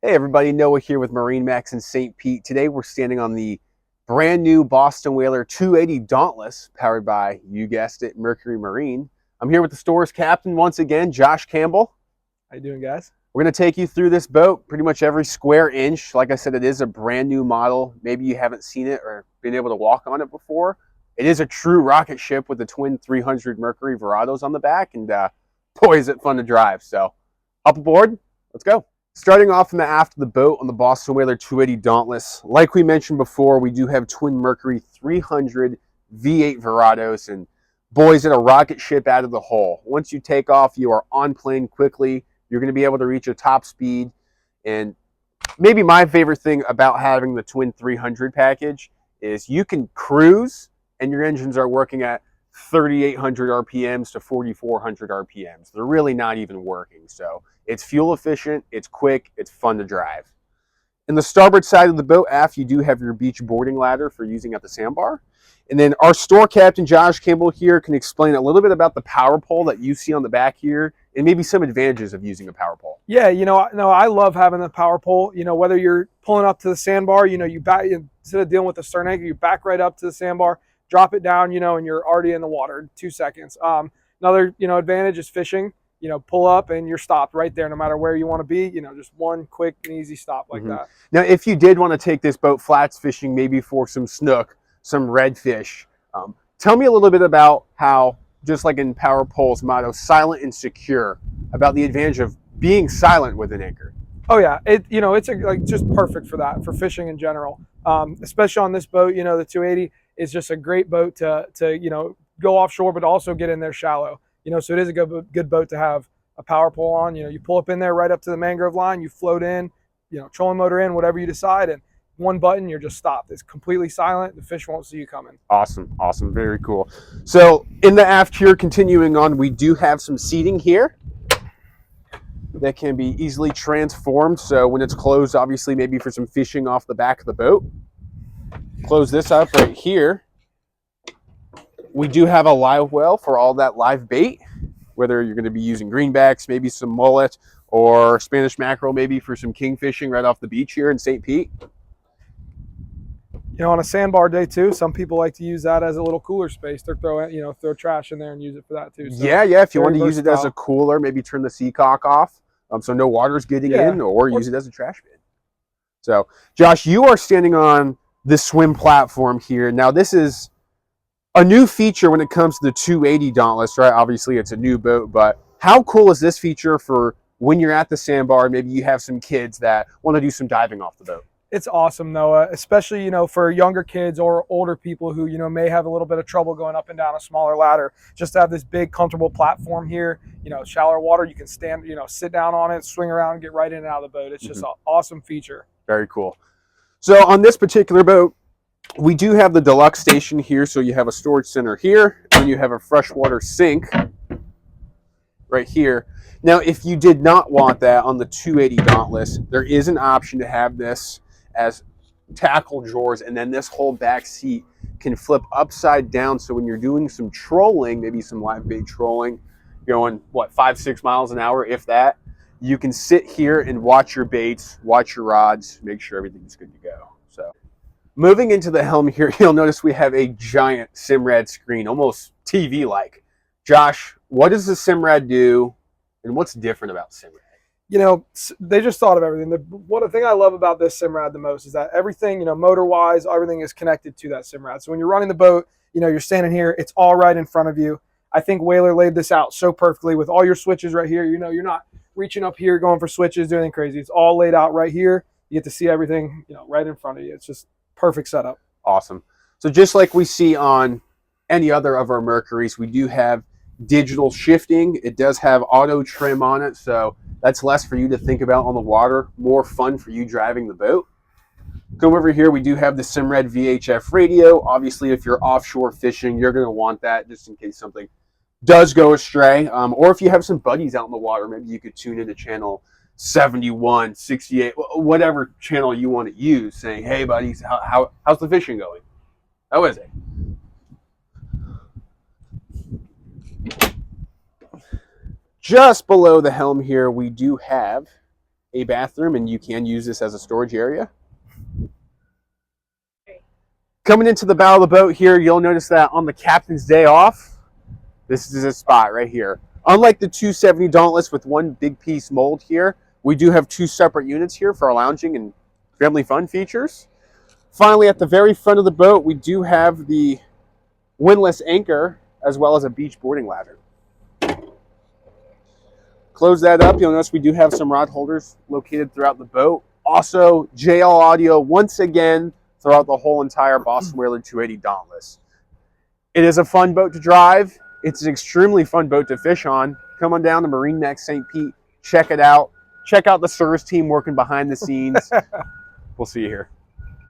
Hey everybody, Noah here with MarineMax in St. Pete. Today we're standing on the brand new Boston Whaler 280 Dauntless, powered by, you guessed it, Mercury Marine. I'm here with the store's captain once again, Josh Campbell. How you doing, guys? We're going to take you through this boat, pretty much every square inch. Like I said, it is a brand new model. Maybe you haven't seen it or been able to walk on it before. It is a true rocket ship with the twin 300 Mercury Verados on the back, and boy, is it fun to drive. So, up aboard, let's go. Starting off in the aft of the boat on the Boston Whaler 280 Dauntless, like we mentioned before, we do have twin Mercury 300 V8 Verados, and boys, it's a rocket ship out of the hole. Once you take off, you are on plane quickly. You're going to be able to reach a top speed, and maybe my favorite thing about having the twin 300 package is you can cruise, and your engines are working at 3,800 RPMs to 4,400 RPMs. They're really not even working, so it's fuel efficient, it's quick, it's fun to drive. In the starboard side of the boat aft, you do have your beach boarding ladder for using at the sandbar. And then our store captain, Josh Campbell here, can explain a little bit about the power pole that you see on the back here and maybe some advantages of using a power pole. Yeah, I love having the power pole. Whether you're pulling up to the sandbar, you back, instead of dealing with the stern anchor, you back right up to the sandbar, drop it down, and you're already in the water in 2 seconds. Another, advantage is fishing. Pull up and you're stopped right there, no matter where you want to be. Just one quick and easy stop like that. Now, if you did want to take this boat flats fishing, maybe for some snook, some redfish, tell me a little bit about how, just like in Power Pole's motto, silent and secure, about the advantage of being silent with an anchor. Oh yeah, it's just perfect for that, for fishing in general. Especially on this boat, the 280 is just a great boat to go offshore, but also get in there shallow. So it is a good boat to have a power pole on. You pull up in there right up to the mangrove line, you float in, trolling motor in, whatever you decide, and one button, you're just stopped. It's completely silent. The fish won't see you coming. Awesome, very cool. So in the aft here, continuing on, we do have some seating here that can be easily transformed. So when it's closed, obviously maybe for some fishing off the back of the boat. Close this up right here. We do have a live well for all that live bait, whether you're going to be using greenbacks, maybe some mullet, or Spanish mackerel, maybe for some king fishing right off the beach here in St. Pete. On a sandbar day too, some people like to use that as a little cooler space. They're throw trash in there and use it for that too. So yeah, if you want to use it as a cooler, maybe turn the seacock off so no water's getting in, or use it as a trash bin. So, Josh, you are standing on this swim platform here. Now, this is a new feature when it comes to the 280 Dauntless, right? Obviously, it's a new boat, but how cool is this feature for when you're at the sandbar? Maybe you have some kids that want to do some diving off the boat. It's awesome, Noah, especially, for younger kids or older people who, may have a little bit of trouble going up and down a smaller ladder. Just to have this big, comfortable platform here, shallower water, you can stand, sit down on it, swing around, get right in and out of the boat. It's just an awesome feature. Very cool. So on this particular boat, we do have the Deluxe Station here. So you have a storage center here, and you have a freshwater sink right here. Now, if you did not want that on the 280 Dauntless, there is an option to have this as tackle drawers, and then this whole back seat can flip upside down. So when you're doing some trolling, maybe some live bait trolling, going 5-6 miles an hour, if that, you can sit here and watch your baits, watch your rods, make sure everything's good to go. So moving into the helm here, you'll notice we have a giant Simrad screen, almost TV-like. Josh, what does the Simrad do, and what's different about Simrad? They just thought of everything. The thing I love about this Simrad the most is that everything, motor-wise, everything is connected to that Simrad. So when you're running the boat, you're standing here, it's all right in front of you. I think Whaler laid this out so perfectly with all your switches right here. You're not reaching up here, going for switches, doing anything crazy. It's all laid out right here. You get to see everything, right in front of you. It's just perfect setup. Awesome. So just like we see on any other of our Mercuries, we do have digital shifting. It does have auto trim on it, so that's less for you to think about on the water, more fun for you driving the boat. Come over here, we do have the Simrad VHF radio. Obviously, if you're offshore fishing, you're going to want that just in case something does go astray. Or if you have some buddies out in the water, maybe you could tune into channel 71, 68, whatever channel you want to use, saying, hey, buddies, how's the fishing going? How is it? Just below the helm here, we do have a bathroom, and you can use this as a storage area. Coming into the bow of the boat here, you'll notice that on the captain's day off, this is a spot right here. Unlike the 270 Dauntless with one big piece mold here, we do have two separate units here for our lounging and family fun features. Finally, at the very front of the boat, we do have the windlass anchor as well as a beach boarding ladder. Close that up. You'll notice we do have some rod holders located throughout the boat. Also, JL audio once again throughout the whole entire Boston Whaler 280 Dauntless. It is a fun boat to drive. It's an extremely fun boat to fish on. Come on down to MarineMax St. Pete. Check it out. Check out the service team working behind the scenes. We'll see you here.